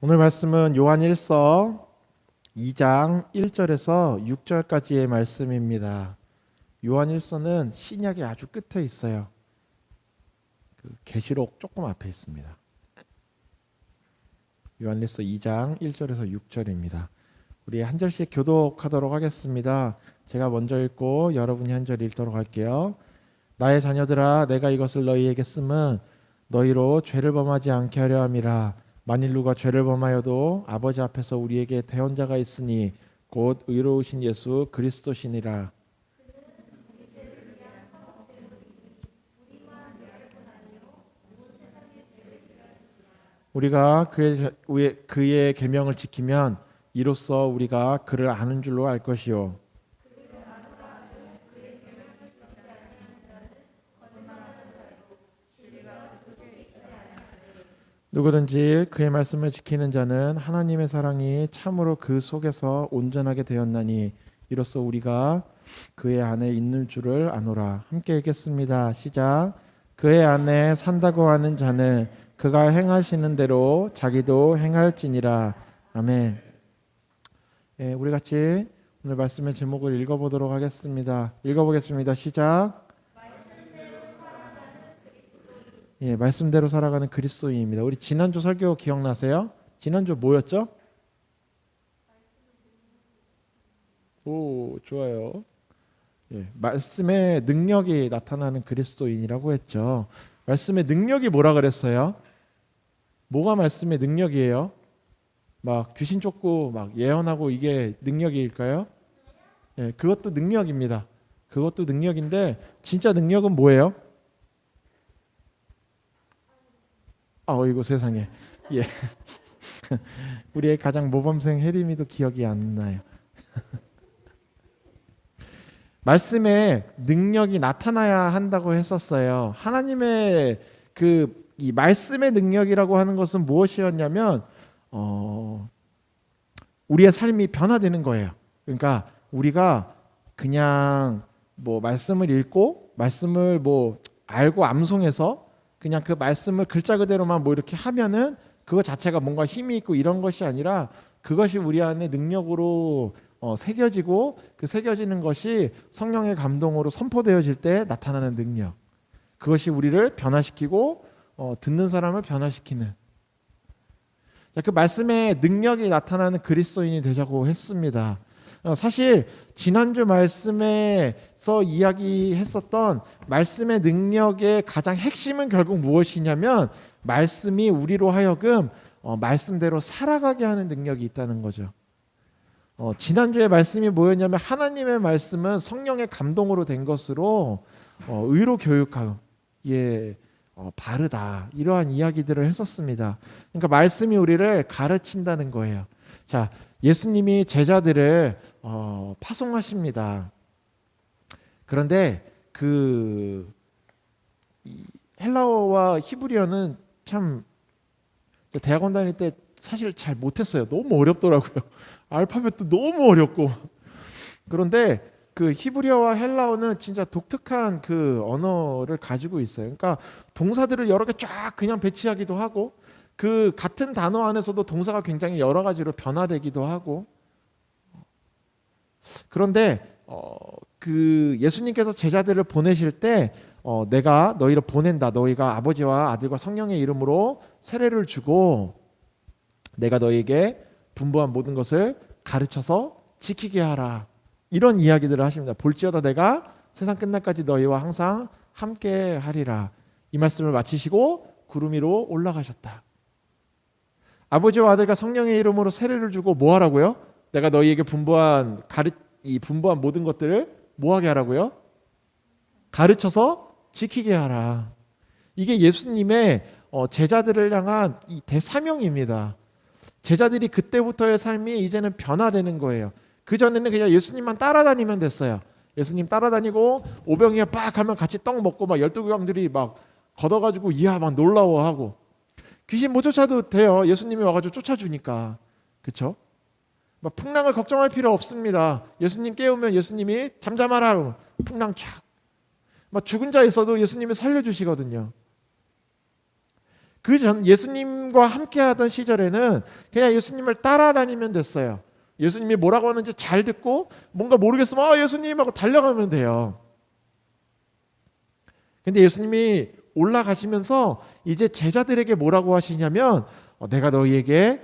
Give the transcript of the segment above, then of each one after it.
오늘 말씀은 요한 1서 2장 1절에서 6절까지의 말씀입니다. 요한 1서는 신약의 아주 끝에 있어요. 계시록 조금 앞에 있습니다. 요한 1서 2장 1절에서 6절입니다. 우리 한 절씩 교독하도록 하겠습니다. 제가 먼저 읽고 여러분이 한 절 읽도록 할게요. 나의 자녀들아, 내가 이것을 너희에게 쓰면 너희로 죄를 범하지 않게 하려 함이라. 만일 누가 죄를 범하여도 아버지 앞에서 우리에게 대언자가 있으니 곧 의로우신 예수 그리스도시니라. 우리가 그의 계명을 지키면 이로써 우리가 그를 아는 줄로 알 것이요. 누구든지 그의 말씀을 지키는 자는 하나님의 사랑이 참으로 그 속에서 온전하게 되었나니 이로써 우리가 그의 안에 있는 줄을 아노라. 함께 읽겠습니다. 시작. 그의 안에 산다고 하는 자는 그가 행하시는 대로 자기도 행할지니라. 아멘. 우리 같이 오늘 말씀의 제목을 읽어보도록 하겠습니다. 읽어보겠습니다. 시작. 말씀대로 살아가는 그리스도인입니다. 우리 지난주 설교 기억나세요? 지난주 뭐였죠? 오, 좋아요. 말씀의 능력이 나타나는 그리스도인이라고 했죠. 말씀의 능력이 뭐라 그랬어요? 뭐가 말씀의 능력이에요? 막 귀신 쫓고 막 예언하고 이게 능력일까요? 그것도 능력입니다. 그것도 능력인데 진짜 능력은 뭐예요? 어이구 세상에. 우리의 가장 모범생 혜림이도 기억이 안 나요. 말씀에 능력이 나타나야 한다고 했었어요. 하나님의 이 말씀의 능력이라고 하는 것은 무엇이었냐면 우리의 삶이 변화되는 거예요. 그러니까 우리가 그냥 뭐 말씀을 읽고 말씀을 뭐 알고 암송해서 그냥 그 말씀을 글자 그대로만 뭐 이렇게 하면은 그거 자체가 뭔가 힘이 있고 이런 것이 아니라 그것이 우리 안에 능력으로 새겨지고 그 새겨지는 것이 성령의 감동으로 선포되어질 때 나타나는 능력. 그것이 우리를 변화시키고 듣는 사람을 변화시키는. 그 말씀의 능력이 나타나는 그리스도인이 되자고 했습니다. 사실 지난주 말씀에서 이야기했었던 말씀의 능력의 가장 핵심은 결국 무엇이냐면 말씀이 우리로 하여금 말씀대로 살아가게 하는 능력이 있다는 거죠. 지난주에 말씀이 뭐였냐면 하나님의 말씀은 성령의 감동으로 된 것으로 의로 교육하고 바르다 이러한 이야기들을 했었습니다. 그러니까 말씀이 우리를 가르친다는 거예요. 자, 예수님이 제자들을 파송하십니다. 그런데 헬라어와 히브리어는 참 대학원 다닐 때 사실 잘 못했어요. 너무 어렵더라고요. 알파벳도 너무 어렵고. 그런데 그 히브리어와 헬라어는 진짜 독특한 그 언어를 가지고 있어요. 그러니까 동사들을 여러 개 쫙 그냥 배치하기도 하고 그 같은 단어 안에서도 동사가 굉장히 여러 가지로 변화되기도 하고. 그런데 그 예수님께서 제자들을 보내실 때 내가 너희를 보낸다. 너희가 아버지와 아들과 성령의 이름으로 세례를 주고 내가 너희에게 분부한 모든 것을 가르쳐서 지키게 하라. 이런 이야기들을 하십니다. 볼지어다 내가 세상 끝날까지 너희와 항상 함께 하리라. 이 말씀을 마치시고 구름 위로 올라가셨다. 아버지와 아들과 성령의 이름으로 세례를 주고 뭐 하라고요? 내가 너희에게 분부한 모든 것들을 뭐 하게 하라고요? 가르쳐서 지키게 하라. 이게 예수님의 제자들을 향한 이 대사명입니다. 제자들이 그때부터의 삶이 이제는 변화되는 거예요. 그전에는 그냥 예수님만 따라다니면 됐어요. 예수님 따라다니고 오병이어 빡 하면 같이 떡 먹고 막 12귀감들이 막 걷어가지고 이야 막 놀라워하고 귀신 못 쫓아도 돼요. 예수님이 와가지고 쫓아주니까. 그렇죠? 막 풍랑을 걱정할 필요 없습니다. 예수님 깨우면 예수님이 잠잠하라 풍랑 촥. 막 죽은 자 있어도 예수님이 살려주시거든요. 그 전 예수님과 함께하던 시절에는 그냥 예수님을 따라다니면 됐어요. 예수님이 뭐라고 하는지 잘 듣고 뭔가 모르겠으면 예수님 하고 달려가면 돼요. 근데 예수님이 올라가시면서 이제 제자들에게 뭐라고 하시냐면 내가 너희에게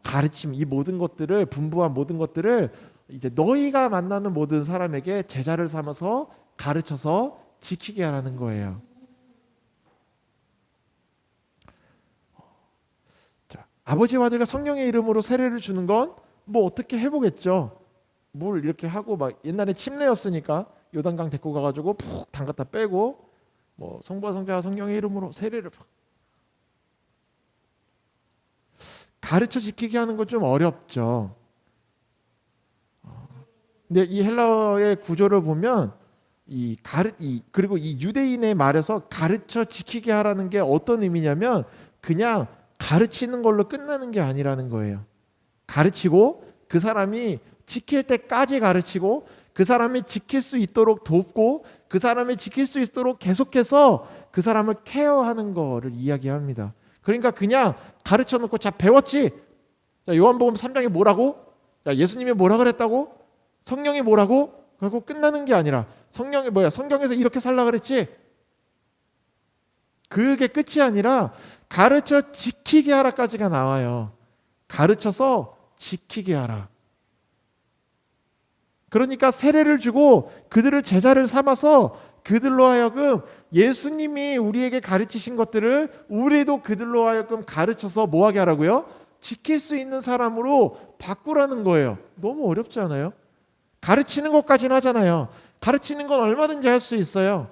가르침 이 모든 것들을 분부한 모든 것들을 이제 너희가 만나는 모든 사람에게 제자를 삼아서 가르쳐서 지키게 하라는 거예요. 자, 아버지와 아들과 성령의 이름으로 세례를 주는 건 뭐 어떻게 해보겠죠. 물 이렇게 하고 막 옛날에 침례였으니까 요단강 데리고 가가지고 푹 담갔다 빼고 뭐 성부와 성자와 성령의 이름으로 세례를 가르쳐 지키게 하는 건 좀 어렵죠. 근데 이 헬라어의 구조를 보면 그리고 이 유대인의 말에서 가르쳐 지키게 하라는 게 어떤 의미냐면 그냥 가르치는 걸로 끝나는 게 아니라는 거예요. 가르치고 그 사람이 지킬 때까지 가르치고 그 사람이 지킬 수 있도록 돕고 그 사람이 지킬 수 있도록 계속해서 그 사람을 케어하는 거를 이야기합니다. 그러니까 그냥 가르쳐 놓고 자 배웠지? 자 요한복음 3장에 뭐라고? 자 예수님이 뭐라 그랬다고? 성령이 뭐라고? 하고 끝나는 게 아니라 성령이 뭐야? 성경에서 이렇게 살라 그랬지? 그게 끝이 아니라 가르쳐 지키게 하라까지가 나와요. 가르쳐서 지키게 하라. 그러니까 세례를 주고 그들을 제자를 삼아서 그들로 하여금 예수님이 우리에게 가르치신 것들을 우리도 그들로 하여금 가르쳐서 뭐하게 하라고요? 지킬 수 있는 사람으로 바꾸라는 거예요. 너무 어렵지 않아요? 가르치는 것까지는 하잖아요. 가르치는 건 얼마든지 할 수 있어요.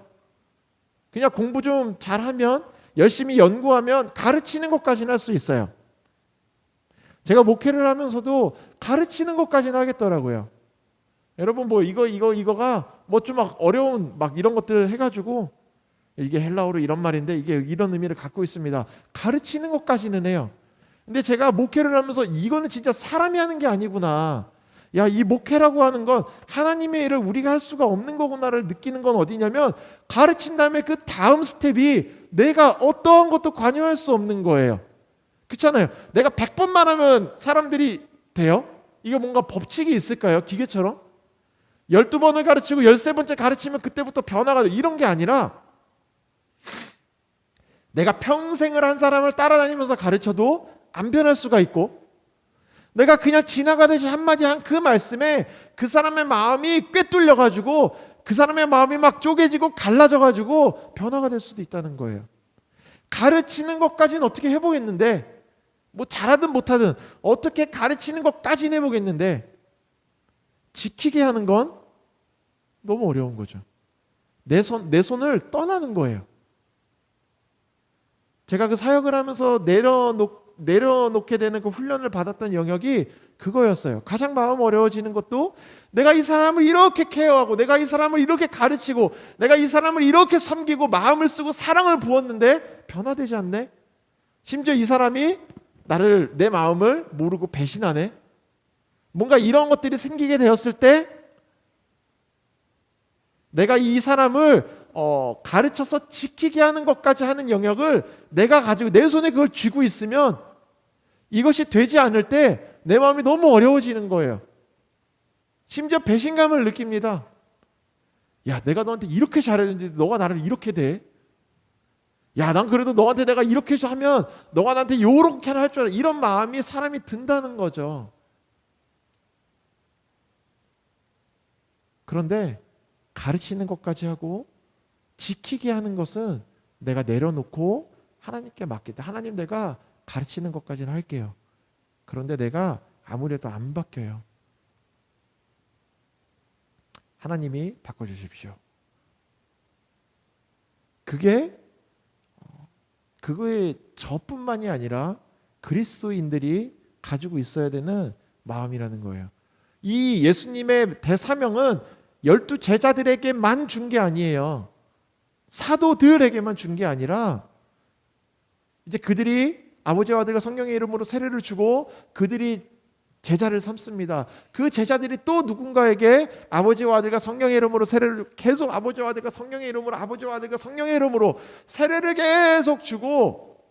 그냥 공부 좀 잘하면 열심히 연구하면 가르치는 것까지는 할 수 있어요. 제가 목회를 하면서도 가르치는 것까지는 하겠더라고요. 여러분 뭐 이거가 뭐 좀 막 어려운 막 이런 것들 해가지고 이게 헬라어로 이런 말인데 이게 이런 의미를 갖고 있습니다. 가르치는 것까지는 해요. 근데 제가 목회를 하면서 이거는 진짜 사람이 하는 게 아니구나. 야, 이 목회라고 하는 건 하나님의 일을 우리가 할 수가 없는 거구나를 느끼는 건 어디냐면 가르친 다음에 그 다음 스텝이 내가 어떠한 것도 관여할 수 없는 거예요. 그렇잖아요. 내가 100번만 하면 사람들이 돼요? 이게 뭔가 법칙이 있을까요? 기계처럼? 12번을 가르치고 13번째 가르치면 그때부터 변화가 돼. 이런 게 아니라 내가 평생을 한 사람을 따라다니면서 가르쳐도 안 변할 수가 있고 내가 그냥 지나가듯이 한마디 한 그 말씀에 그 사람의 마음이 꿰뚫려가지고 그 사람의 마음이 막 쪼개지고 갈라져가지고 변화가 될 수도 있다는 거예요. 가르치는 것까지는 어떻게 해보겠는데 뭐 잘하든 못하든 어떻게 가르치는 것까지는 해보겠는데 지키게 하는 건 너무 어려운 거죠. 내 손을 떠나는 거예요. 제가 그 사역을 하면서 내려놓게 되는 그 훈련을 받았던 영역이 그거였어요. 가장 마음 어려워지는 것도 내가 이 사람을 이렇게 케어하고 내가 이 사람을 이렇게 가르치고 내가 이 사람을 이렇게 섬기고 마음을 쓰고 사랑을 부었는데 변화되지 않네. 심지어 이 사람이 내 마음을 모르고 배신하네. 뭔가 이런 것들이 생기게 되었을 때 내가 이 사람을 가르쳐서 지키게 하는 것까지 하는 영역을 내가 가지고 내 손에 그걸 쥐고 있으면 이것이 되지 않을 때 내 마음이 너무 어려워지는 거예요. 심지어 배신감을 느낍니다. 야, 내가 너한테 이렇게 잘했는데 너가 나를 이렇게 대? 야, 난 그래도 너한테 내가 이렇게 하면 너가 나한테 이렇게 할 줄 알아. 이런 마음이 사람이 든다는 거죠. 그런데 가르치는 것까지 하고 지키게 하는 것은 내가 내려놓고 하나님께 맡겠다. 하나님, 내가 가르치는 것까지는 할게요. 그런데 내가 아무래도 안 바뀌어요. 하나님이 바꿔주십시오. 그거의 저뿐만이 아니라 그리스도인들이 가지고 있어야 되는 마음이라는 거예요. 이 예수님의 대사명은 12 제자들에게만 준 게 아니에요. 사도들에게만 준 게 아니라 이제 그들이 아버지와 아들과 성령의 이름으로 세례를 주고 그들이 제자를 삼습니다. 그 제자들이 또 누군가에게 아버지와 아들과 성령의 이름으로 세례를 계속 아버지와 아들과 성령의 이름으로 아버지와 아들과 성령의 이름으로 세례를 계속 주고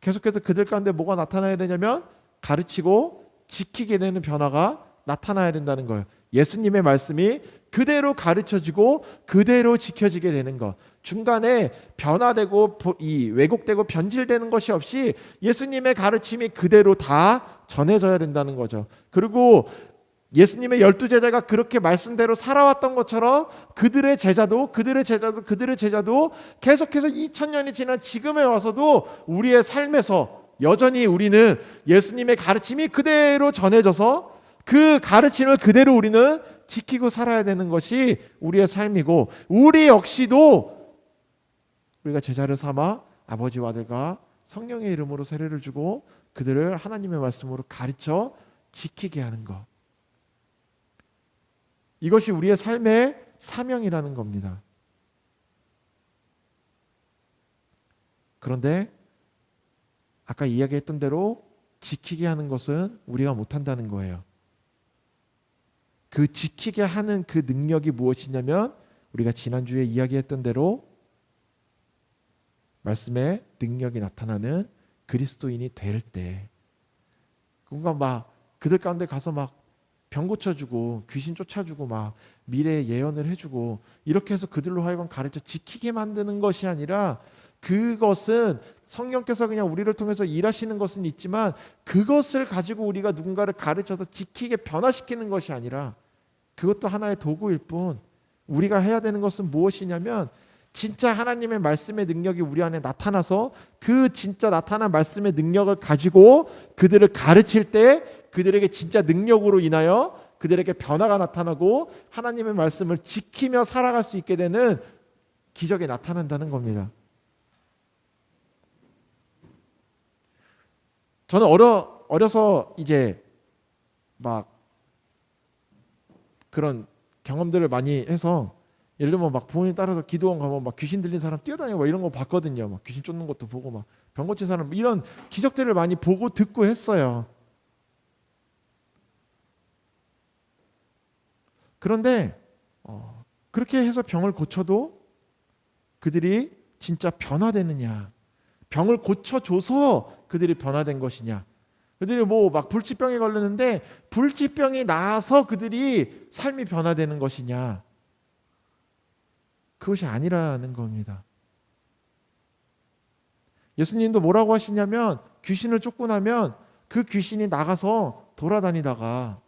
계속해서 그들 가운데 뭐가 나타나야 되냐면 가르치고 지키게 되는 변화가 나타나야 된다는 거예요. 예수님의 말씀이 그대로 가르쳐지고 그대로 지켜지게 되는 것. 중간에 변화되고 이 왜곡되고 변질되는 것이 없이 예수님의 가르침이 그대로 다 전해져야 된다는 거죠. 그리고 예수님의 12제자가 그렇게 말씀대로 살아왔던 것처럼 그들의 제자도 계속해서 2000년이 지난 지금에 와서도 우리의 삶에서 여전히 우리는 예수님의 가르침이 그대로 전해져서 그 가르침을 그대로 우리는 지키고 살아야 되는 것이 우리의 삶이고, 우리 역시도 우리가 제자를 삼아 아버지와 아들과 성령의 이름으로 세례를 주고 그들을 하나님의 말씀으로 가르쳐 지키게 하는 것, 이것이 우리의 삶의 사명이라는 겁니다. 그런데 아까 이야기했던 대로 지키게 하는 것은 우리가 못한다는 거예요. 그 지키게 하는 그 능력이 무엇이냐면 우리가 지난주에 이야기했던 대로 말씀의 능력이 나타나는 그리스도인이 될 때, 뭔가 막 그들 가운데 가서 막 병 고쳐주고 귀신 쫓아주고 막 미래의 예언을 해주고 이렇게 해서 그들로 하여금 가르쳐 지키게 만드는 것이 아니라, 그것은 성령께서 그냥 우리를 통해서 일하시는 것은 있지만 그것을 가지고 우리가 누군가를 가르쳐서 지키게 변화시키는 것이 아니라 그것도 하나의 도구일 뿐, 우리가 해야 되는 것은 무엇이냐면 진짜 하나님의 말씀의 능력이 우리 안에 나타나서 그 진짜 나타난 말씀의 능력을 가지고 그들을 가르칠 때 그들에게 진짜 능력으로 인하여 그들에게 변화가 나타나고 하나님의 말씀을 지키며 살아갈 수 있게 되는 기적이 나타난다는 겁니다. 저는 어려서 이제 막 그런 경험들을 많이 해서, 예를 들면 막 부모님 따라서 기도원 가면 막 귀신 들린 사람 뛰어다니고 막 이런 거 봤거든요. 막 귀신 쫓는 것도 보고 막 병 고친 사람, 이런 기적들을 많이 보고 듣고 했어요. 그런데 그렇게 해서 병을 고쳐도 그들이 진짜 변화되느냐, 병을 고쳐줘서 그들이 변화된 것이냐, 그들이 뭐 막 불치병에 걸렸는데 불치병이 나아서 그들이 삶이 변화되는 것이냐, 그것이 아니라는 겁니다. 예수님도 뭐라고 하시냐면 귀신을 쫓고 나면 그 귀신이 나가서 돌아다니다가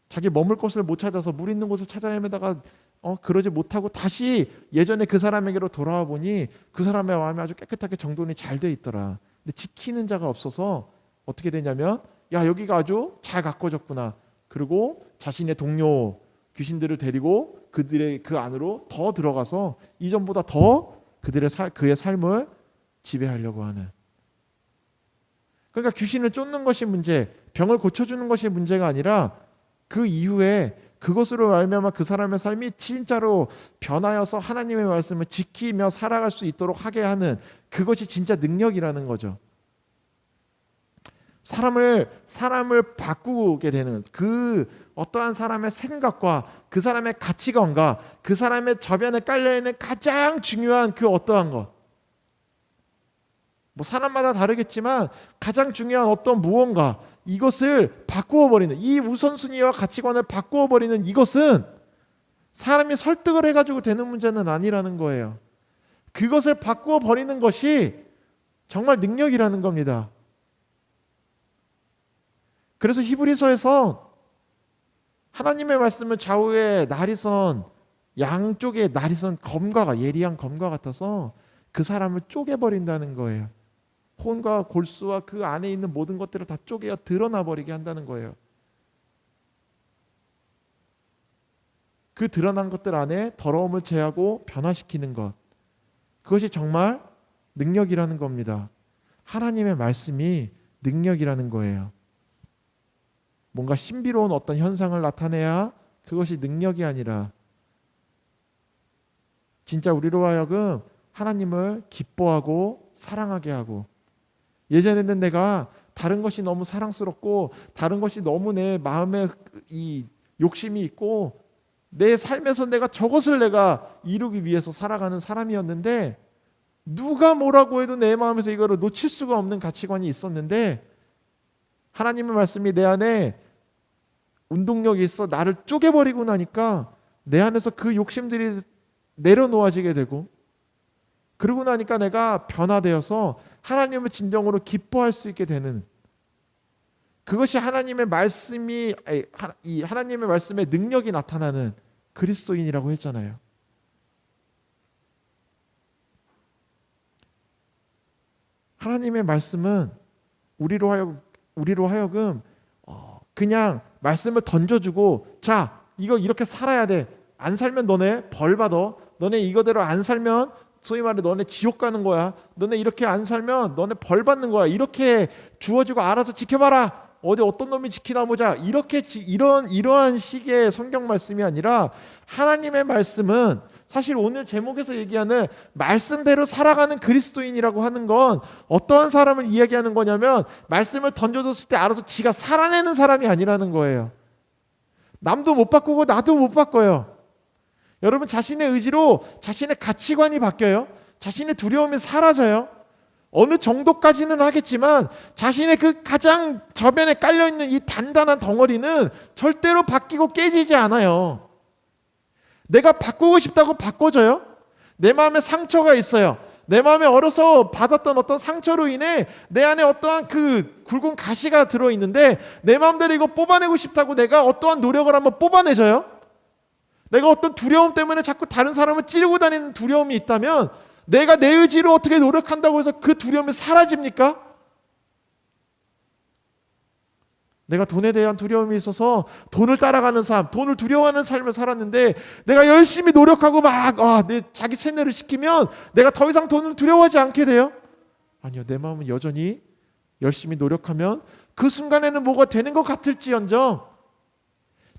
자기 머물 곳을 못 찾아서 물 있는 곳을 찾아 헤매다가 그러지 못하고 다시 예전에 그 사람에게로 돌아와 보니 그 사람의 마음이 아주 깨끗하게 정돈이 잘 돼 있더라. 근데 지키는 자가 없어서 어떻게 되냐면, 야, 여기가 아주 잘 가꿔졌구나. 그리고 자신의 동료 귀신들을 데리고 그들의 그 안으로 더 들어가서 이전보다 더 그의 삶을 지배하려고 하는. 그러니까 귀신을 쫓는 것이 문제, 병을 고쳐주는 것이 문제가 아니라 그 이후에 그것으로 말미암아 그 사람의 삶이 진짜로 변하여서 하나님의 말씀을 지키며 살아갈 수 있도록 하게 하는, 그것이 진짜 능력이라는 거죠. 사람을 바꾸게 되는, 그 어떠한 사람의 생각과 그 사람의 가치관과 그 사람의 저변에 깔려있는 가장 중요한 그 어떠한 것, 뭐 사람마다 다르겠지만 가장 중요한 어떤 무언가, 이것을 바꾸어 버리는, 이 우선순위와 가치관을 바꾸어 버리는 이것은 사람이 설득을 해가지고 되는 문제는 아니라는 거예요. 그것을 바꾸어 버리는 것이 정말 능력이라는 겁니다. 그래서 히브리서에서 하나님의 말씀을 좌우에 나리선, 양쪽에 나리선 검과 예리한 검과 같아서 그 사람을 쪼개버린다는 거예요. 혼과 골수와 그 안에 있는 모든 것들을 다 쪼개어 드러나 버리게 한다는 거예요. 그 드러난 것들 안에 더러움을 제하고 변화시키는 것, 그것이 정말 능력이라는 겁니다. 하나님의 말씀이 능력이라는 거예요. 뭔가 신비로운 어떤 현상을 나타내야 그것이 능력이 아니라 진짜 우리로 하여금 하나님을 기뻐하고 사랑하게 하고, 예전에는 내가 다른 것이 너무 사랑스럽고 다른 것이 너무 내 마음에 이 욕심이 있고 내 삶에서 내가 저것을 내가 이루기 위해서 살아가는 사람이었는데, 누가 뭐라고 해도 내 마음에서 이거를 놓칠 수가 없는 가치관이 있었는데 하나님의 말씀이 내 안에 운동력이 있어 나를 쪼개버리고 나니까 내 안에서 그 욕심들이 내려놓아지게 되고, 그러고 나니까 내가 변화되어서 하나님을 진정으로 기뻐할 수 있게 되는, 그것이 하나님의 말씀이 이 하나님의 말씀의 능력이 나타나는 그리스도인이라고 했잖아요. 하나님의 말씀은 우리로 하여금 그냥 말씀을 던져주고, 자 이거 이렇게 살아야 돼, 안 살면 너네 벌 받아, 너네 이거대로 안 살면 소위 말해 너네 지옥 가는 거야, 너네 이렇게 안 살면 너네 벌 받는 거야, 이렇게 주어지고 알아서 지켜봐라, 어떤 놈이 지키나 보자, 이러한 식의 성경 말씀이 아니라 하나님의 말씀은 사실 오늘 제목에서 얘기하는 말씀대로 살아가는 그리스도인이라고 하는 건 어떠한 사람을 이야기하는 거냐면, 말씀을 던져줬을 때 알아서 지가 살아내는 사람이 아니라는 거예요. 남도 못 바꾸고 나도 못 바꿔요. 여러분, 자신의 의지로 자신의 가치관이 바뀌어요. 자신의 두려움이 사라져요. 어느 정도까지는 하겠지만 자신의 그 가장 저변에 깔려있는 이 단단한 덩어리는 절대로 바뀌고 깨지지 않아요. 내가 바꾸고 싶다고 바꿔져요? 내 마음에 상처가 있어요. 내 마음에 어려서 받았던 어떤 상처로 인해 내 안에 어떠한 그 굵은 가시가 들어있는데 내 마음대로 이거 뽑아내고 싶다고 내가 어떠한 노력을 한번 뽑아내져요? 내가 어떤 두려움 때문에 자꾸 다른 사람을 찌르고 다니는 두려움이 있다면 내가 내 의지로 어떻게 노력한다고 해서 그 두려움이 사라집니까? 내가 돈에 대한 두려움이 있어서 돈을 따라가는 삶, 돈을 두려워하는 삶을 살았는데 내가 열심히 노력하고 내 자기 세뇌를 시키면 내가 더 이상 돈을 두려워하지 않게 돼요? 아니요, 내 마음은 여전히 열심히 노력하면 그 순간에는 뭐가 되는 것 같을지언정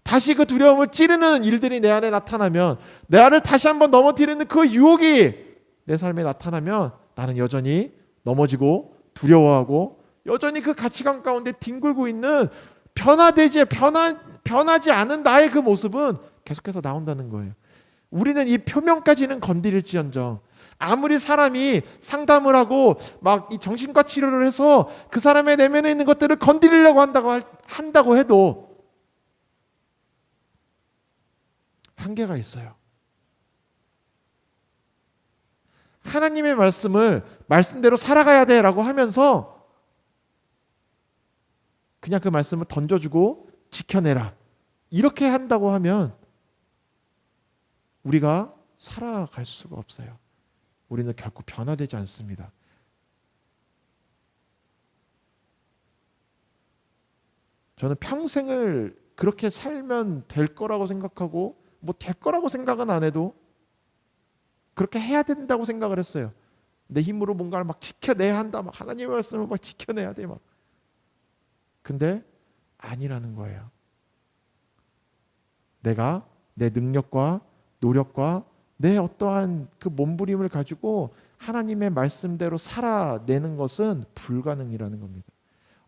다시 그 두려움을 찌르는 일들이 내 안에 나타나면, 내 안을 다시 한번 넘어뜨리는 그 유혹이 내 삶에 나타나면 나는 여전히 넘어지고 두려워하고 여전히 그 가치관 가운데 뒹굴고 있는 변하지 않은 나의 그 모습은 계속해서 나온다는 거예요. 우리는 이 표면까지는 건드릴지언정 아무리 사람이 상담을 하고 막 이 정신과 치료를 해서 그 사람의 내면에 있는 것들을 건드리려고 한다고 해도 한계가 있어요. 하나님의 말씀을 말씀대로 살아가야 돼라고 하면서 그냥 그 말씀을 던져주고 지켜내라, 이렇게 한다고 하면 우리가 살아갈 수가 없어요. 우리는 결코 변화되지 않습니다. 저는 평생을 그렇게 살면 될 거라고 생각하고 뭐 될 거라고 생각은 안 해도 그렇게 해야 된다고 생각을 했어요. 내 힘으로 뭔가를 막 지켜내야 한다, 막 하나님의 말씀을 막 지켜내야 돼 막. 근데 아니라는 거예요. 내가 내 능력과 노력과 내 어떠한 그 몸부림을 가지고 하나님의 말씀대로 살아내는 것은 불가능이라는 겁니다.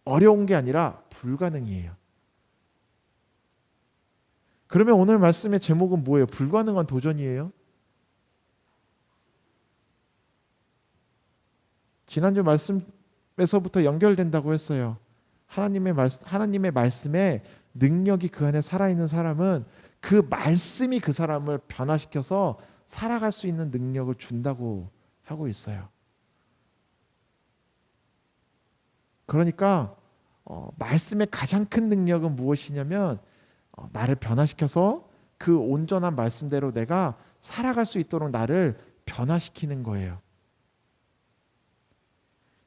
어려운 게 아니라 불가능이에요. 그러면 오늘 말씀의 제목은 뭐예요? 불가능한 도전이에요? 지난주 말씀에서부터 연결된다고 했어요. 하나님의 말씀에 능력이 그 안에 살아있는 사람은 그 말씀이 그 사람을 변화시켜서 살아갈 수 있는 능력을 준다고 하고 있어요. 그러니까 말씀의 가장 큰 능력은 무엇이냐면 나를 변화시켜서 그 온전한 말씀대로 내가 살아갈 수 있도록 나를 변화시키는 거예요.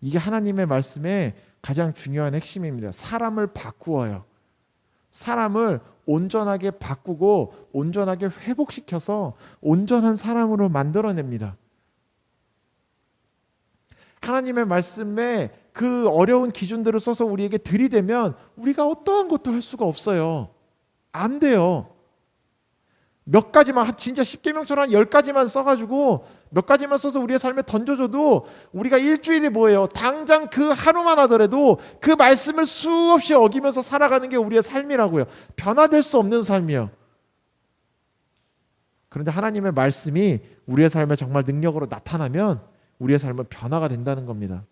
이게 하나님의 말씀의 가장 중요한 핵심입니다. 사람을 바꾸어요. 사람을 온전하게 바꾸고 온전하게 회복시켜서 온전한 사람으로 만들어냅니다. 하나님의 말씀에 그 어려운 기준들을 써서 우리에게 들이대면 우리가 어떠한 것도 할 수가 없어요. 안 돼요. 몇 가지만, 진짜 10계명처럼 10가지만 써가지고 몇 가지만 써서 우리의 삶에 던져줘도 우리가 일주일이 뭐예요? 당장 그 하루만 하더라도 그 말씀을 수없이 어기면서 살아가는 게 우리의 삶이라고요. 변화될 수 없는 삶이요. 그런데 하나님의 말씀이 우리의 삶에 정말 능력으로 나타나면 우리의 삶은 변화가 된다는 겁니다.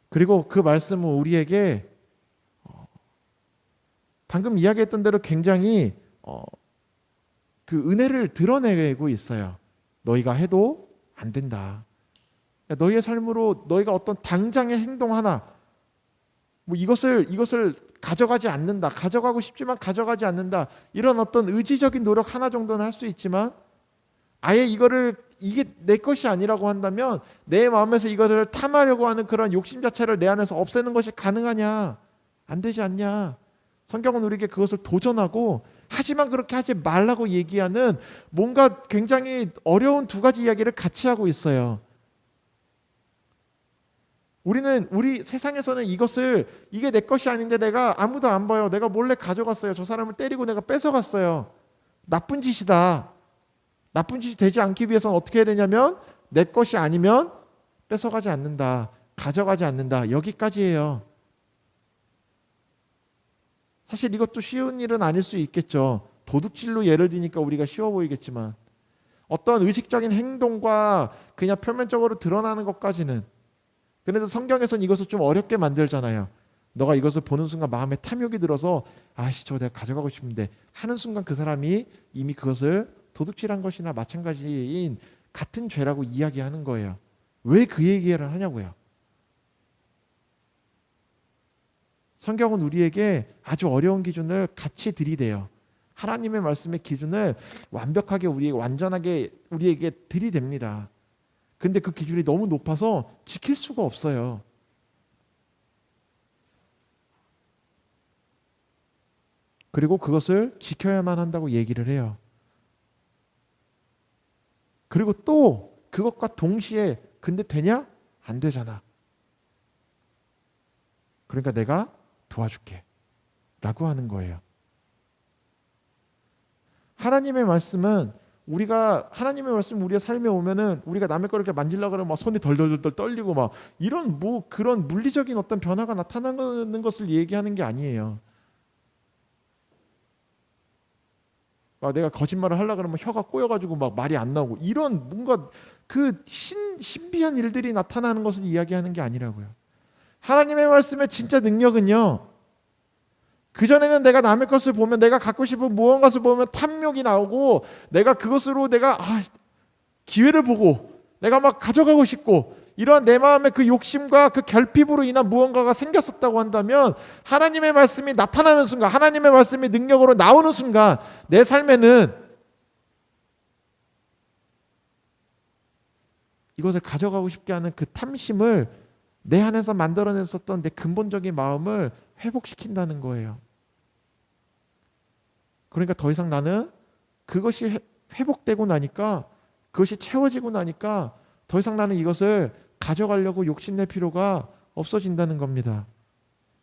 그리고 그 말씀은 우리에게 방금 이야기했던 대로 굉장히 그 은혜를 드러내고 있어요. 너희가 해도 안 된다. 너희의 삶으로 너희가 어떤 당장의 행동 하나, 뭐 이것을 가져가지 않는다, 가져가고 싶지만 가져가지 않는다, 이런 어떤 의지적인 노력 하나 정도는 할 수 있지만 아예 이게 내 것이 아니라고 한다면 내 마음에서 이거를 탐하려고 하는 그런 욕심 자체를 내 안에서 없애는 것이 가능하냐? 안 되지 않냐? 성경은 우리에게 그것을 도전하고, 하지만 그렇게 하지 말라고 얘기하는 뭔가 굉장히 어려운 두 가지 이야기를 같이 하고 있어요. 우리 세상에서는 이게 내 것이 아닌데 내가 아무도 안 봐요, 내가 몰래 가져갔어요, 저 사람을 때리고 내가 뺏어갔어요, 나쁜 짓이다. 나쁜 짓이 되지 않기 위해서는 어떻게 해야 되냐면 내 것이 아니면 뺏어가지 않는다, 가져가지 않는다, 여기까지예요. 사실 이것도 쉬운 일은 아닐 수 있겠죠. 도둑질로 예를 드니까 우리가 쉬워 보이겠지만 어떤 의식적인 행동과 그냥 표면적으로 드러나는 것까지는, 그래도 성경에서는 이것을 좀 어렵게 만들잖아요. 너가 이것을 보는 순간 마음에 탐욕이 들어서 아씨 저거 내가 가져가고 싶은데 하는 순간 그 사람이 이미 그것을 도둑질한 것이나 마찬가지인 같은 죄라고 이야기하는 거예요. 왜 그 얘기를 하냐고요. 성경은 우리에게 아주 어려운 기준을 같이 들이대요. 하나님의 말씀의 기준을 완벽하게 완전하게 우리에게 들이댑니다. 근데 그 기준이 너무 높아서 지킬 수가 없어요. 그리고 그것을 지켜야만 한다고 얘기를 해요. 그리고 또 그것과 동시에 근데 되냐? 안 되잖아. 그러니까 내가 도와줄게 라고 하는 거예요. 하나님의 말씀은 하나님의 말씀 우리의 삶에 오면은 우리가 남의 거를 이렇게 만지려고 그러면 막 손이 덜덜덜 떨리고 막 이런 그런 물리적인 어떤 변화가 나타나는 것을 얘기하는 게 아니에요. 내가 거짓말을 하려고 그러면 혀가 꼬여가지고 막 말이 안 나오고 이런 뭔가 그 신비한 일들이 나타나는 것을 이야기하는 게 아니라고요. 하나님의 말씀의 진짜 능력은요, 그전에는 내가 남의 것을 보면, 내가 갖고 싶은 무언가를 보면 탐욕이 나오고 내가 그것으로 기회를 보고 내가 막 가져가고 싶고 이러한 내 마음의 그 욕심과 그 결핍으로 인한 무언가가 생겼었다고 한다면, 하나님의 말씀이 나타나는 순간, 하나님의 말씀이 능력으로 나오는 순간 내 삶에는 이것을 가져가고 싶게 하는 그 탐심을 내 안에서 만들어냈었던 내 근본적인 마음을 회복시킨다는 거예요. 그러니까 더 이상 나는 그것이 회복되고 나니까, 그것이 채워지고 나니까 더 이상 나는 이것을 가져가려고 욕심낼 필요가 없어진다는 겁니다.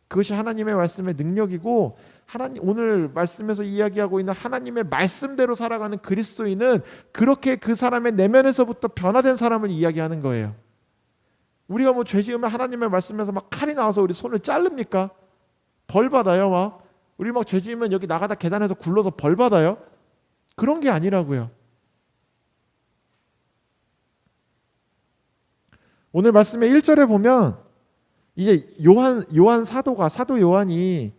그것이 하나님의 말씀의 능력이고, 오늘 말씀에서 이야기하고 있는 하나님의 말씀대로 살아가는 그리스도인은 그렇게 그 사람의 내면에서부터 변화된 사람을 이야기하는 거예요. 우리가 뭐 죄 지으면 하나님의 말씀에서 막 칼이 나와서 우리 손을 자릅니까? 벌 받아요. 막 우리 막 죄 지으면 여기 나가다 계단에서 굴러서 벌 받아요? 그런 게 아니라고요. 오늘 말씀의 1절에 보면 이제 사도 요한이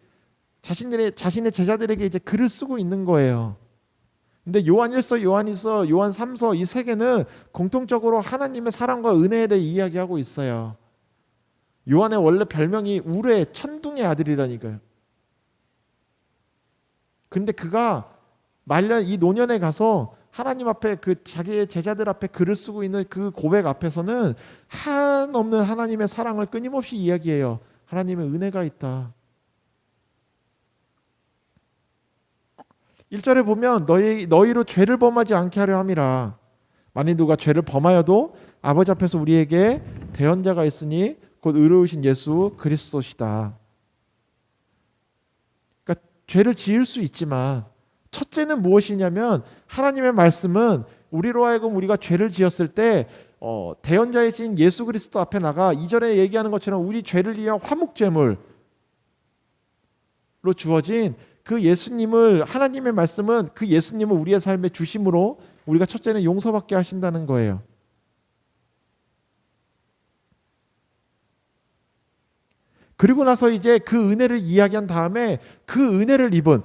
자신의 제자들에게 이제 글을 쓰고 있는 거예요. 근데 요한 1서, 요한 2서, 요한 3서 이 세 개는 공통적으로 하나님의 사랑과 은혜에 대해 이야기하고 있어요. 요한의 원래 별명이 우레, 천둥의 아들이라니까요. 근데 그가 말년 이 노년에 가서 하나님 앞에 자기의 제자들 앞에 글을 쓰고 있는 그 고백 앞에서는 한없는 하나님의 사랑을 끊임없이 이야기해요. 하나님의 은혜가 있다. 1절에 보면 너희로 죄를 범하지 않게 하려 함이라. 만일 누가 죄를 범하여도 아버지 앞에서 우리에게 대언자가 있으니 곧 의로우신 예수 그리스도시다. 그러니까 죄를 지을 수 있지만 첫째는 무엇이냐면, 하나님의 말씀은 우리로 하여금 우리가 죄를 지었을 때 대언자이신 예수 그리스도 앞에 나가 2절에 얘기하는 것처럼 우리 죄를 위한 화목제물로 주어진 그 예수님을, 하나님의 말씀은 그 예수님을 우리의 삶에 주심으로 우리가 첫째는 용서받게 하신다는 거예요. 그리고 나서 이제 그 은혜를 이야기한 다음에 그 은혜를 입은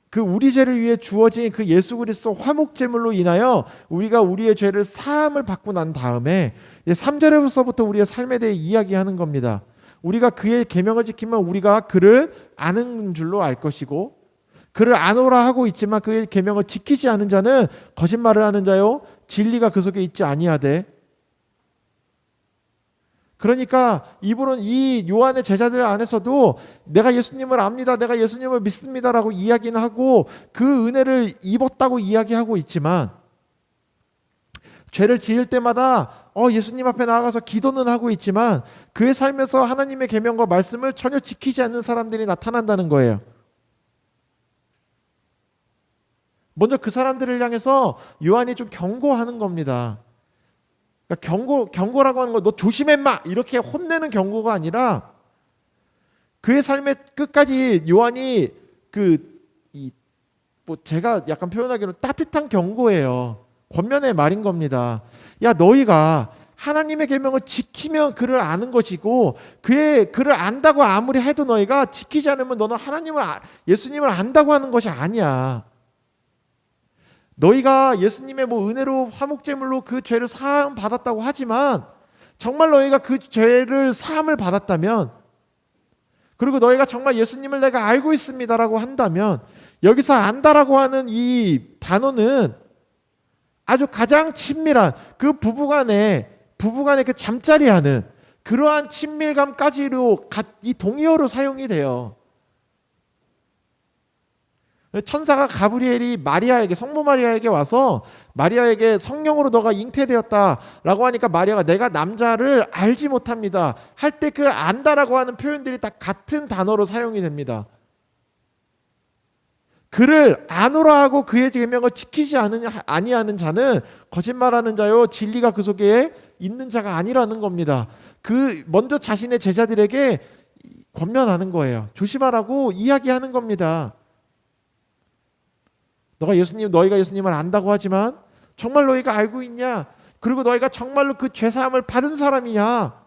그 우리 죄를 위해 주어진 그 예수 그리스도 화목제물로 인하여 우리가 우리의 죄를 사함을 받고 난 다음에 3절에서부터 우리의 삶에 대해 이야기하는 겁니다. 우리가 그의 계명을 지키면 우리가 그를 아는 줄로 알 것이고, 그를 아노라 하고 있지만 그의 계명을 지키지 않은 자는 거짓말을 하는 자요 진리가 그 속에 있지 아니하되. 그러니까 이분은 이 요한의 제자들 안에서도 내가 예수님을 압니다, 내가 예수님을 믿습니다라고 이야기는 하고 그 은혜를 입었다고 이야기하고 있지만, 죄를 지을 때마다 예수님 앞에 나아가서 기도는 하고 있지만 그의 삶에서 하나님의 계명과 말씀을 전혀 지키지 않는 사람들이 나타난다는 거예요. 먼저 그 사람들을 향해서 요한이 좀 경고하는 겁니다. 그러니까 경고라고 하는 거, 너 조심해 마 이렇게 혼내는 경고가 아니라 그의 삶의 끝까지 요한이 제가 약간 표현하기로는 따뜻한 경고예요. 권면의 말인 겁니다. 야, 너희가 하나님의 계명을 지키면 그를 아는 것이고, 그를 안다고 아무리 해도 너희가 지키지 않으면 너는 예수님을 안다고 하는 것이 아니야. 너희가 예수님의 은혜로 화목제물로 그 죄를 사함 받았다고 하지만, 정말 너희가 그 죄를 사함을 받았다면, 그리고 너희가 정말 예수님을 내가 알고 있습니다라고 한다면, 여기서 안다라고 하는 이 단어는 아주 가장 친밀한 그 부부간의 그 잠자리하는 그러한 친밀감까지로 이 동의어로 사용이 돼요. 천사가 가브리엘이 성모 마리아에게 와서 마리아에게 성령으로 너가 잉태되었다라고 하니까 마리아가 내가 남자를 알지 못합니다 할 때 그 안다라고 하는 표현들이 다 같은 단어로 사용이 됩니다. 그를 아노라 하고 그의 계명을 지키지 아니하는 자는 거짓말하는 자요 진리가 그 속에 있는 자가 아니라는 겁니다. 먼저 자신의 제자들에게 권면하는 거예요. 조심하라고 이야기하는 겁니다. 너희가 예수님을 안다고 하지만 정말 너희가 알고 있냐? 그리고 너희가 정말로 그 죄사함을 받은 사람이냐?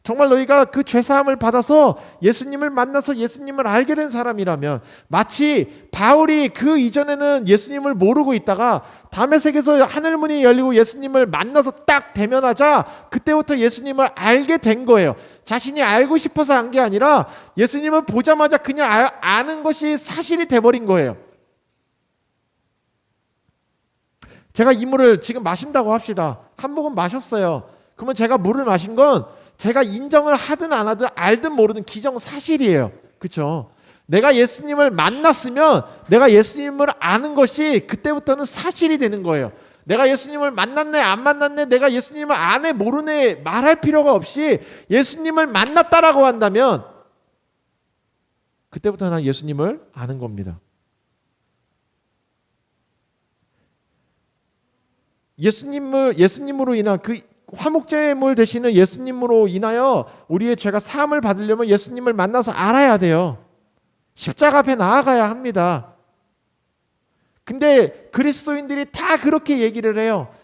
정말 너희가 그 죄사함을 받아서 예수님을 만나서 예수님을 알게 된 사람이라면, 마치 바울이 그 이전에는 예수님을 모르고 있다가 다메섹에서 하늘문이 열리고 예수님을 만나서 딱 대면하자 그때부터 예수님을 알게 된 거예요. 자신이 알고 싶어서 안 게 아니라 예수님을 보자마자 그냥 아는 것이 사실이 돼버린 거예요. 제가 이 물을 지금 마신다고 합시다. 한 모금 마셨어요. 그러면 제가 물을 마신 건 제가 인정을 하든 안 하든 알든 모르든 기정사실이에요. 그렇죠? 내가 예수님을 만났으면 내가 예수님을 아는 것이 그때부터는 사실이 되는 거예요. 내가 예수님을 만났네 안 만났네, 내가 예수님을 아네 모르네 말할 필요가 없이 예수님을 만났다라고 한다면 그때부터 난 예수님을 아는 겁니다. 예수님으로 인한 그 화목제물 되시는 예수님으로 인하여 우리의 죄가 사함을 받으려면 예수님을 만나서 알아야 돼요. 십자가 앞에 나아가야 합니다. 근데 그리스도인들이 다 그렇게 얘기를 해요.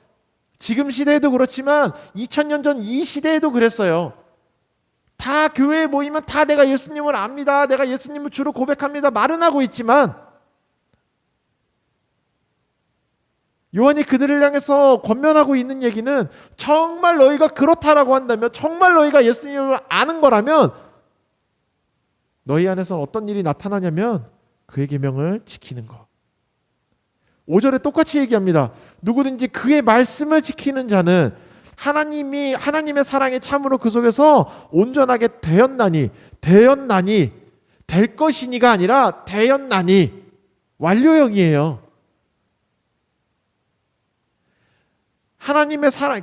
지금 시대에도 그렇지만 2000년 전 이 시대에도 그랬어요. 다 교회에 모이면 다 내가 예수님을 압니다, 내가 예수님을 주로 고백합니다 말은 하고 있지만, 요한이 그들을 향해서 권면하고 있는 얘기는 정말 너희가 그렇다라고 한다면, 정말 너희가 예수님을 아는 거라면 너희 안에서는 어떤 일이 나타나냐면 그의 계명을 지키는 것. 5절에 똑같이 얘기합니다. 누구든지 그의 말씀을 지키는 자는 하나님의 사랑에 참으로 그 속에서 온전하게 되었나니 될 것이니가 아니라 되었나니 완료형이에요. 하나님의 사랑,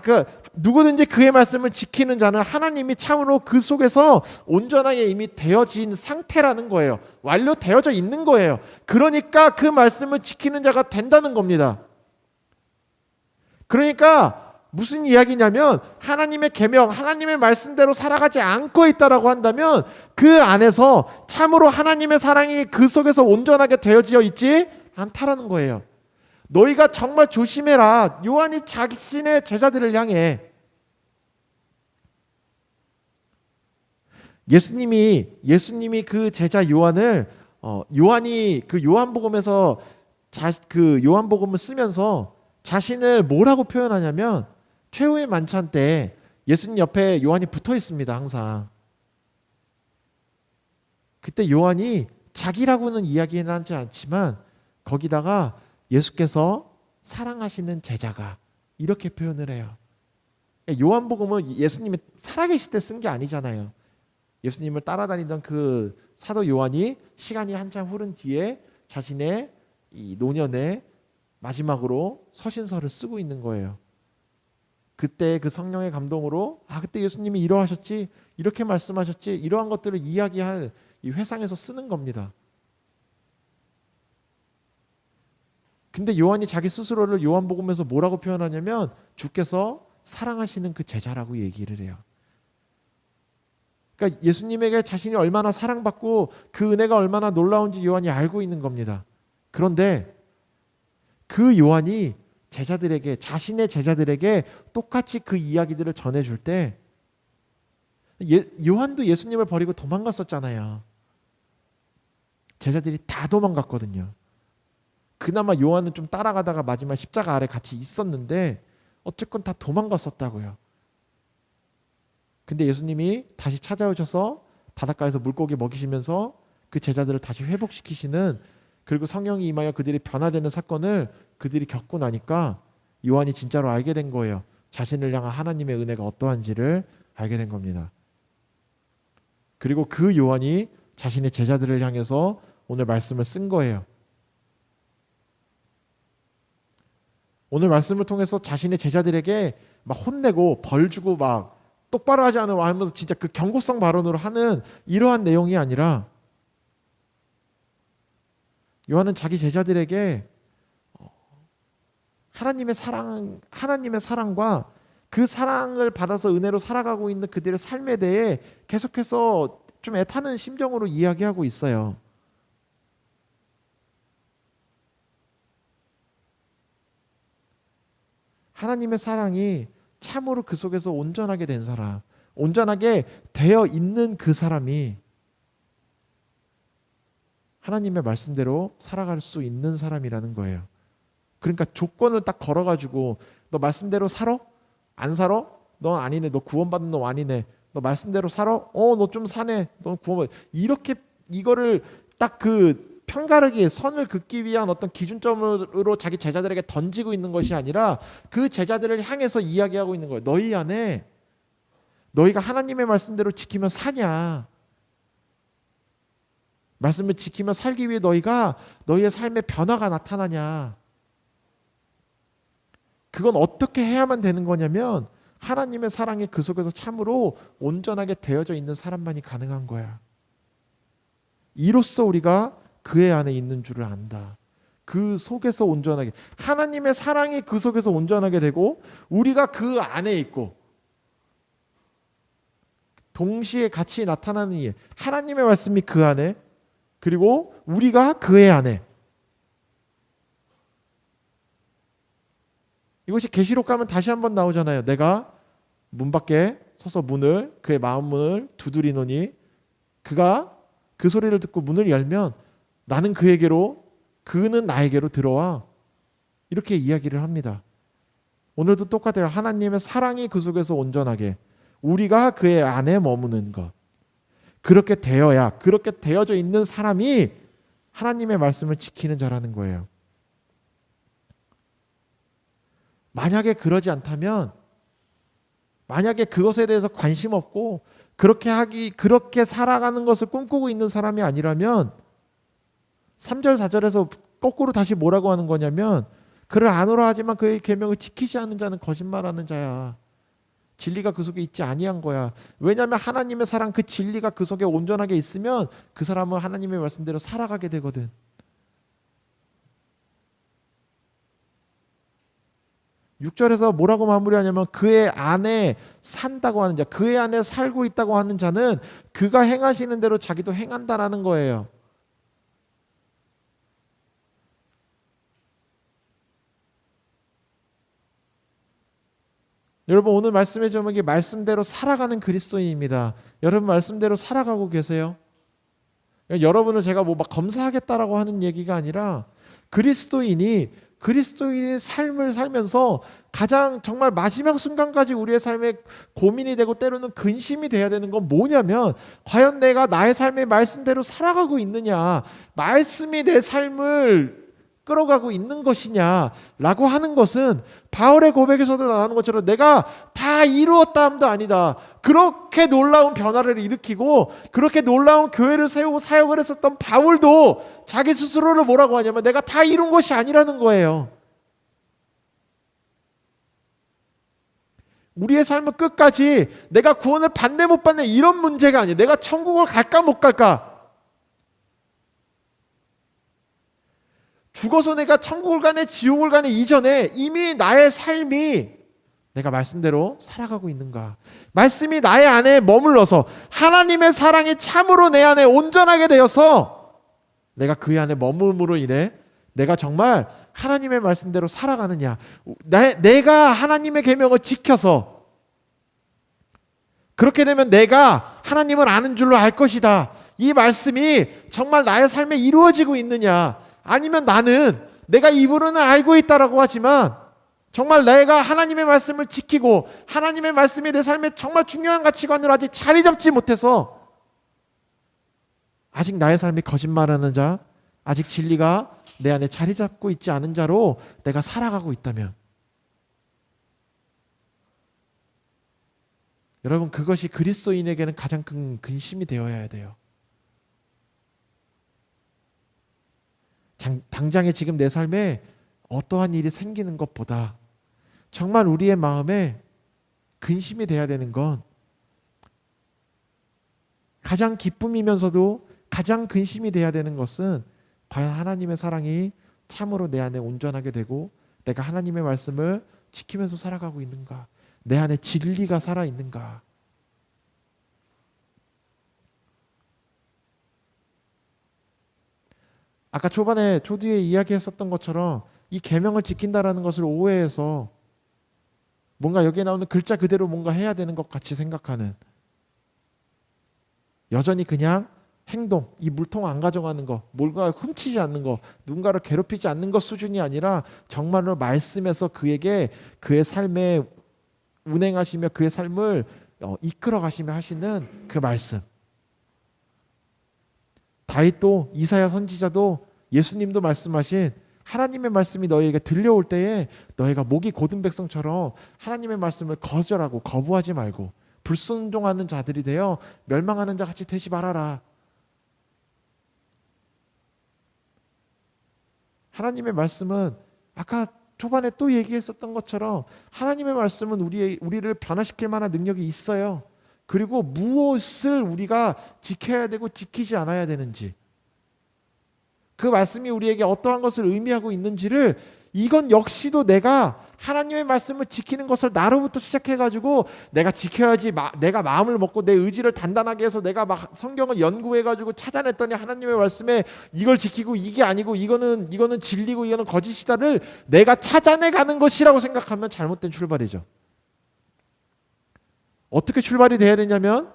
누구든지 그의 말씀을 지키는 자는 하나님이 참으로 그 속에서 온전하게 이미 되어진 상태라는 거예요. 완료되어져 있는 거예요. 그러니까 그 말씀을 지키는 자가 된다는 겁니다. 그러니까 무슨 이야기냐면 하나님의 계명, 하나님의 말씀대로 살아가지 않고 있다라고 한다면 그 안에서 참으로 하나님의 사랑이 그 속에서 온전하게 되어지어 있지 않다라는 거예요. 너희가 정말 조심해라. 요한이 자신의 제자들을 향해 예수님이 그 제자 요한을 요한이 그 요한복음에서 그 요한복음을 쓰면서 자신을 뭐라고 표현하냐면 최후의 만찬 때 예수님 옆에 요한이 붙어 있습니다. 항상. 그때 요한이 자기라고는 이야기는 하지 않지만 거기다가 예수께서 사랑하시는 제자가 이렇게 표현을 해요. 요한복음은 예수님이 살아계실 때 쓴 게 아니잖아요. 예수님을 따라다니던 그 사도 요한이 시간이 한참 흐른 뒤에 자신의 이 노년의 마지막으로 서신서를 쓰고 있는 거예요. 그때 그 성령의 감동으로 그때 예수님이 이러하셨지, 이렇게 말씀하셨지, 이러한 것들을 이야기할 이 회상에서 쓰는 겁니다. 근데 요한이 자기 스스로를 요한복음에서 뭐라고 표현하냐면 주께서 사랑하시는 그 제자라고 얘기를 해요. 그러니까 예수님에게 자신이 얼마나 사랑받고 그 은혜가 얼마나 놀라운지 요한이 알고 있는 겁니다. 그런데 그 요한이 제자들에게, 자신의 제자들에게 똑같이 그 이야기들을 전해줄 때 요한도 예수님을 버리고 도망갔었잖아요. 제자들이 다 도망갔거든요. 그나마 요한은 좀 따라가다가 마지막 십자가 아래 같이 있었는데 어쨌건 다 도망갔었다고요. 근데 예수님이 다시 찾아오셔서 바닷가에서 물고기 먹이시면서 그 제자들을 다시 회복시키시는, 그리고 성령이 임하여 그들이 변화되는 사건을 그들이 겪고 나니까 요한이 진짜로 알게 된 거예요. 자신을 향한 하나님의 은혜가 어떠한지를 알게 된 겁니다. 그리고 그 요한이 자신의 제자들을 향해서 오늘 말씀을 쓴 거예요. 오늘 말씀을 통해서 자신의 제자들에게 막 혼내고 벌 주고 막 똑바로 하지 않으면 하면서 진짜 그 경고성 발언으로 하는 이러한 내용이 아니라 요한은 자기 제자들에게 하나님의 사랑과 그 사랑을 받아서 은혜로 살아가고 있는 그들의 삶에 대해 계속해서 좀 애타는 심정으로 이야기하고 있어요. 하나님의 사랑이 참으로 그 속에서 온전하게 된 사람, 온전하게 되어 있는 그 사람이 하나님의 말씀대로 살아갈 수 있는 사람이라는 거예요. 그러니까 조건을 딱 걸어가지고 너 말씀대로 살아? 안 살아? 넌 아니네. 너 구원받은 너 아니네. 너 말씀대로 살아? 너 좀 사네. 넌 구원받. 이렇게 이거를 딱 그 편가르기, 선을 긋기 위한 어떤 기준점으로 자기 제자들에게 던지고 있는 것이 아니라 그 제자들을 향해서 이야기하고 있는 거예요. 너희 안에 너희가 하나님의 말씀대로 지키며 사냐? 말씀을 지키며 살기 위해 너희가 너희의 삶의 변화가 나타나냐? 그건 어떻게 해야만 되는 거냐면 하나님의 사랑이 그 속에서 참으로 온전하게 되어져 있는 사람만이 가능한 거야. 이로써 우리가 그의 안에 있는 줄을 안다. 그 속에서 온전하게, 하나님의 사랑이 그 속에서 온전하게 되고 우리가 그 안에 있고 동시에 같이 나타나는 이 하나님의 말씀이 그 안에, 그리고 우리가 그의 안에. 이것이 계시록 가면 다시 한번 나오잖아요. 내가 문 밖에 서서 그의 마음 문을 두드리노니 그가 그 소리를 듣고 문을 열면 나는 그에게로, 그는 나에게로 들어와. 이렇게 이야기를 합니다. 오늘도 똑같아요. 하나님의 사랑이 그 속에서 온전하게, 우리가 그의 안에 머무는 것. 그렇게 되어져 있는 사람이 하나님의 말씀을 지키는 자라는 거예요. 만약에 그러지 않다면, 만약에 그것에 대해서 관심 없고 그렇게 살아가는 것을 꿈꾸고 있는 사람이 아니라면 3절 4절에서 거꾸로 다시 뭐라고 하는 거냐면 그를 아노라 하지만 그의 계명을 지키지 않는 자는 거짓말하는 자야. 진리가 그 속에 있지 아니한 거야. 왜냐하면 하나님의 사랑, 그 진리가 그 속에 온전하게 있으면 그 사람은 하나님의 말씀대로 살아가게 되거든. 6절에서 뭐라고 마무리하냐면 그의 안에 산다고 하는 자, 그의 안에 살고 있다고 하는 자는 그가 행하시는 대로 자기도 행한다라는 거예요. 여러분 오늘 말씀의 제목이 말씀대로 살아가는 그리스도인입니다. 여러분 말씀대로 살아가고 계세요? 여러분을 제가 뭐 막 검사하겠다라고 하는 얘기가 아니라 그리스도인의 삶을 살면서 가장 정말 마지막 순간까지 우리의 삶에 고민이 되고 때로는 근심이 돼야 되는 건 뭐냐면 과연 내가 나의 삶의 말씀대로 살아가고 있느냐, 말씀이 내 삶을 끌어가고 있는 것이냐라고 하는 것은 바울의 고백에서도 나오는 것처럼 내가 다 이루었다 함도 아니다. 그렇게 놀라운 변화를 일으키고 그렇게 놀라운 교회를 세우고 사역을 했었던 바울도 자기 스스로를 뭐라고 하냐면 내가 다 이룬 것이 아니라는 거예요. 우리의 삶은 끝까지 내가 구원을 받네 못 받네 이런 문제가 아니에요. 내가 천국을 갈까 못 갈까. 죽어서 내가 천국을 가네 지옥을 가네 이전에 이미 나의 삶이 내가 말씀대로 살아가고 있는가, 말씀이 나의 안에 머물러서 하나님의 사랑이 참으로 내 안에 온전하게 되어서 내가 그 안에 머물므로 인해 내가 정말 하나님의 말씀대로 살아가느냐, 내가 하나님의 계명을 지켜서 그렇게 되면 내가 하나님을 아는 줄로 알 것이다, 이 말씀이 정말 나의 삶에 이루어지고 있느냐, 아니면 나는 내가 입으로는 알고 있다라고 하지만 정말 내가 하나님의 말씀을 지키고 하나님의 말씀이 내 삶에 정말 중요한 가치관으로 아직 자리 잡지 못해서 아직 나의 삶이 거짓말하는 자, 아직 진리가 내 안에 자리 잡고 있지 않은 자로 내가 살아가고 있다면 여러분 그것이 그리스도인에게는 가장 큰 근심이 되어야 돼요. 당장에 지금 내 삶에 어떠한 일이 생기는 것보다 정말 우리의 마음에 근심이 돼야 되는 건 가장 기쁨이면서도 가장 근심이 돼야 되는 것은 과연 하나님의 사랑이 참으로 내 안에 온전하게 되고 내가 하나님의 말씀을 지키면서 살아가고 있는가, 내 안에 진리가 살아있는가. 아까 초반에 초두에 이야기했었던 것처럼 이 계명을 지킨다라는 것을 오해해서 뭔가 여기에 나오는 글자 그대로 뭔가 해야 되는 것 같이 생각하는, 여전히 그냥 행동, 이 물통 안 가져가는 거, 뭔가 훔치지 않는 거, 누군가를 괴롭히지 않는 것 수준이 아니라 정말로 말씀에서 그에게 그의 삶에 운행하시며 그의 삶을 이끌어 가시며 하시는 그 말씀. 다윗도 이사야 선지자도 예수님도 말씀하신 하나님의 말씀이 너희에게 들려올 때에 너희가 목이 곧은 백성처럼 하나님의 말씀을 거절하고 거부하지 말고 불순종하는 자들이 되어 멸망하는 자 같이 되지 말아라. 하나님의 말씀은 아까 초반에 또 얘기했었던 것처럼 하나님의 말씀은 우리를 변화시킬 만한 능력이 있어요. 그리고 무엇을 우리가 지켜야 되고 지키지 않아야 되는지, 그 말씀이 우리에게 어떠한 것을 의미하고 있는지를, 이건 역시도 내가 하나님의 말씀을 지키는 것을 나로부터 시작해가지고 내가 지켜야지, 내가 마음을 먹고 내 의지를 단단하게 해서 내가 막 성경을 연구해가지고 찾아냈더니 하나님의 말씀에 이걸 지키고 이게 아니고 이거는 진리고 이거는 거짓이다를 내가 찾아내가는 것이라고 생각하면 잘못된 출발이죠. 어떻게 출발이 돼야 되냐면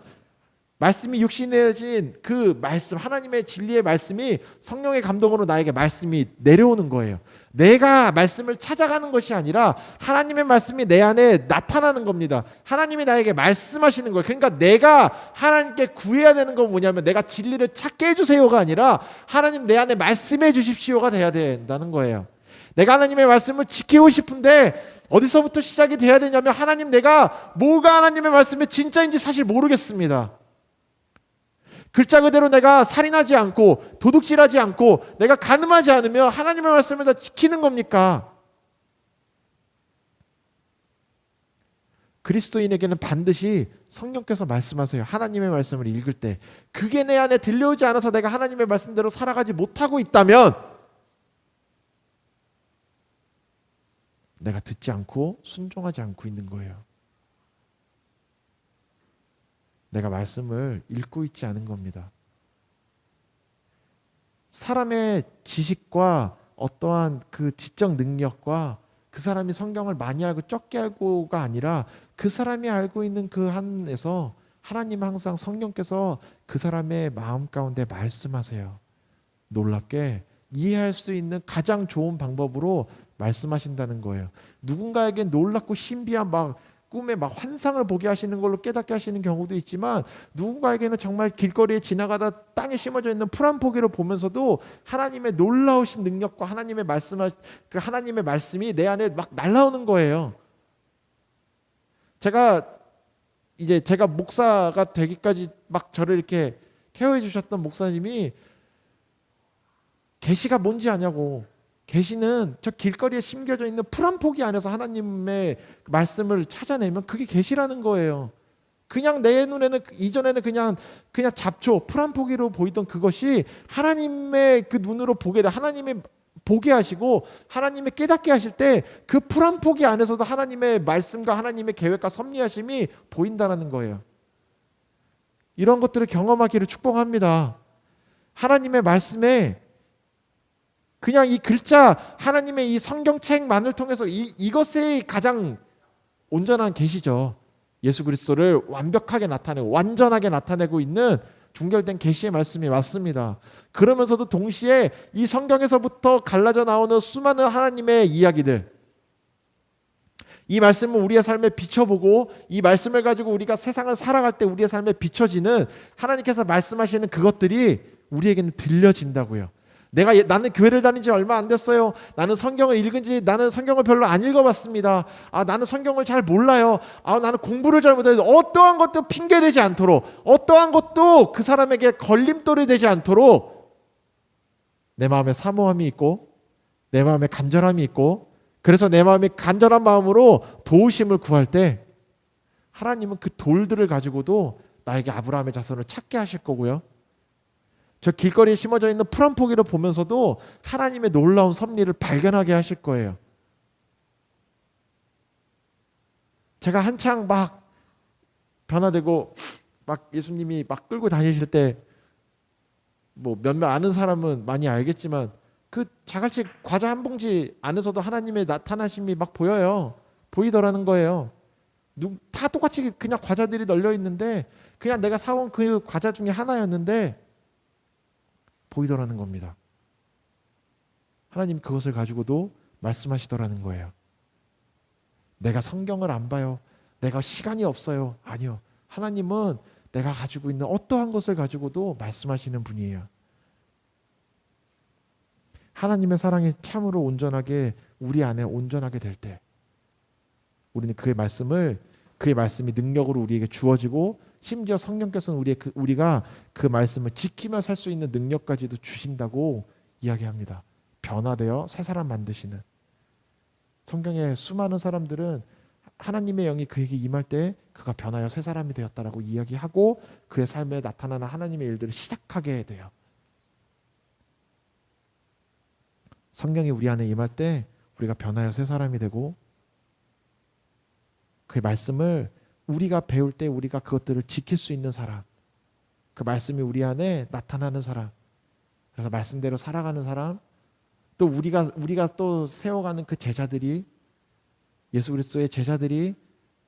말씀이 육신해진 그 말씀, 하나님의 진리의 말씀이 성령의 감동으로 나에게 말씀이 내려오는 거예요. 내가 말씀을 찾아가는 것이 아니라 하나님의 말씀이 내 안에 나타나는 겁니다. 하나님이 나에게 말씀하시는 거예요. 그러니까 내가 하나님께 구해야 되는 건 뭐냐면 내가 진리를 찾게 해주세요가 아니라 하나님 내 안에 말씀해 주십시오가 돼야 된다는 거예요. 내가 하나님의 말씀을 지키고 싶은데 어디서부터 시작이 돼야 되냐면 하나님, 내가 뭐가 하나님의 말씀이 진짜인지 사실 모르겠습니다. 글자 그대로 내가 살인하지 않고 도둑질하지 않고 내가 간음하지 않으면 하나님의 말씀을 다 지키는 겁니까? 그리스도인에게는 반드시 성령께서 말씀하세요. 하나님의 말씀을 읽을 때 그게 내 안에 들려오지 않아서 내가 하나님의 말씀대로 살아가지 못하고 있다면 내가 듣지 않고 순종하지 않고 있는 거예요. 내가 말씀을 읽고 있지 않은 겁니다. 사람의 지식과 어떠한 그 지적 능력과 그 사람이 성경을 많이 알고 적게 알고가 아니라 그 사람이 알고 있는 그 한에서 하나님은 항상 성령께서 그 사람의 마음 가운데 말씀하세요. 놀랍게 이해할 수 있는 가장 좋은 방법으로 말씀하신다는 거예요. 누군가에게 놀랍고 신비한 막 꿈에 막 환상을 보게 하시는 걸로 깨닫게 하시는 경우도 있지만, 누군가에게는 정말 길거리에 지나가다 땅에 심어져 있는 풀 한 포기를 보면서도 하나님의 놀라우신 능력과 하나님의 그 하나님의 말씀이 내 안에 막 날라오는 거예요. 제가 목사가 되기까지 막 저를 이렇게 케어해 주셨던 목사님이 계시가 뭔지 아냐고. 계시는 저 길거리에 심겨져 있는 풀 한 포기 안에서 하나님의 말씀을 찾아내면 그게 계시라는 거예요. 그냥 내 눈에는 이전에는 그냥 잡초 풀 한 포기로 보이던 그것이 하나님의 그 눈으로 보게 돼. 하나님의 보게 하시고 하나님의 깨닫게 하실 때 그 풀 한 포기 안에서도 하나님의 말씀과 하나님의 계획과 섭리하심이 보인다는 거예요. 이런 것들을 경험하기를 축복합니다. 하나님의 말씀에 그냥 이 글자, 하나님의 이 성경책만을 통해서 이것이 가장 온전한 계시죠. 예수 그리스도를 완벽하게 나타내고 완전하게 나타내고 있는 종결된 계시의 말씀이 맞습니다. 그러면서도 동시에 이 성경에서부터 갈라져 나오는 수많은 하나님의 이야기들, 이 말씀을 우리의 삶에 비춰보고 이 말씀을 가지고 우리가 세상을 살아갈 때 우리의 삶에 비춰지는 하나님께서 말씀하시는 그것들이 우리에게는 들려진다고요. 나는 교회를 다닌 지 얼마 안 됐어요. 나는 성경을 별로 안 읽어봤습니다. 나는 성경을 잘 몰라요. 나는 공부를 잘 못해요. 어떠한 것도 핑계되지 않도록, 어떠한 것도 그 사람에게 걸림돌이 되지 않도록 내 마음에 사모함이 있고 내 마음에 간절함이 있고, 그래서 내 마음이 간절한 마음으로 도우심을 구할 때 하나님은 그 돌들을 가지고도 나에게 아브라함의 자손을 찾게 하실 거고요. 저 길거리에 심어져 있는 풀 한 포기를 보면서도 하나님의 놀라운 섭리를 발견하게 하실 거예요. 제가 한창 막 변화되고 막 예수님이 막 끌고 다니실 때 뭐 몇몇 아는 사람은 많이 알겠지만 그 자갈치 과자 한 봉지 안에서도 하나님의 나타나심이 막 보이더라는 거예요. 다 똑같이 그냥 과자들이 널려 있는데 그냥 내가 사온 그 과자 중에 하나였는데 보이더라는 겁니다. 하나님 그것을 가지고도 말씀하시더라는 거예요. 내가 성경을 안 봐요. 내가 시간이 없어요. 아니요. 하나님은 내가 가지고 있는 어떠한 것을 가지고도 말씀하시는 분이에요. 하나님의 사랑이 참으로 온전하게 우리 안에 온전하게 될 때 우리는 그의 말씀이 능력으로 우리에게 주어지고, 심지어 성령께서는 우리가 그 말씀을 지키며 살 수 있는 능력까지도 주신다고 이야기합니다. 변화되어 새 사람 만드시는. 성경의 수많은 사람들은 하나님의 영이 그에게 임할 때 그가 변하여 새 사람이 되었다라고 이야기하고 그의 삶에 나타나는 하나님의 일들을 시작하게 돼요. 성령이 우리 안에 임할 때 우리가 변하여 새 사람이 되고, 그의 말씀을 우리가 배울 때 우리가 그것들을 지킬 수 있는 사람, 그 말씀이 우리 안에 나타나는 사람, 그래서 말씀대로 살아가는 사람, 또 우리가 또 세워가는 그 제자들이, 예수 그리스도의 제자들이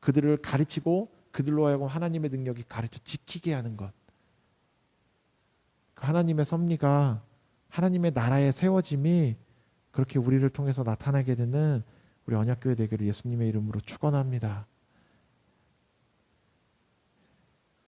그들을 가르치고 그들로 하여금 하나님의 능력이 가르쳐 지키게 하는 것, 그 하나님의 섭리가, 하나님의 나라의 세워짐이 그렇게 우리를 통해서 나타나게 되는 우리 언약교회 되기를 예수님의 이름으로 축원합니다.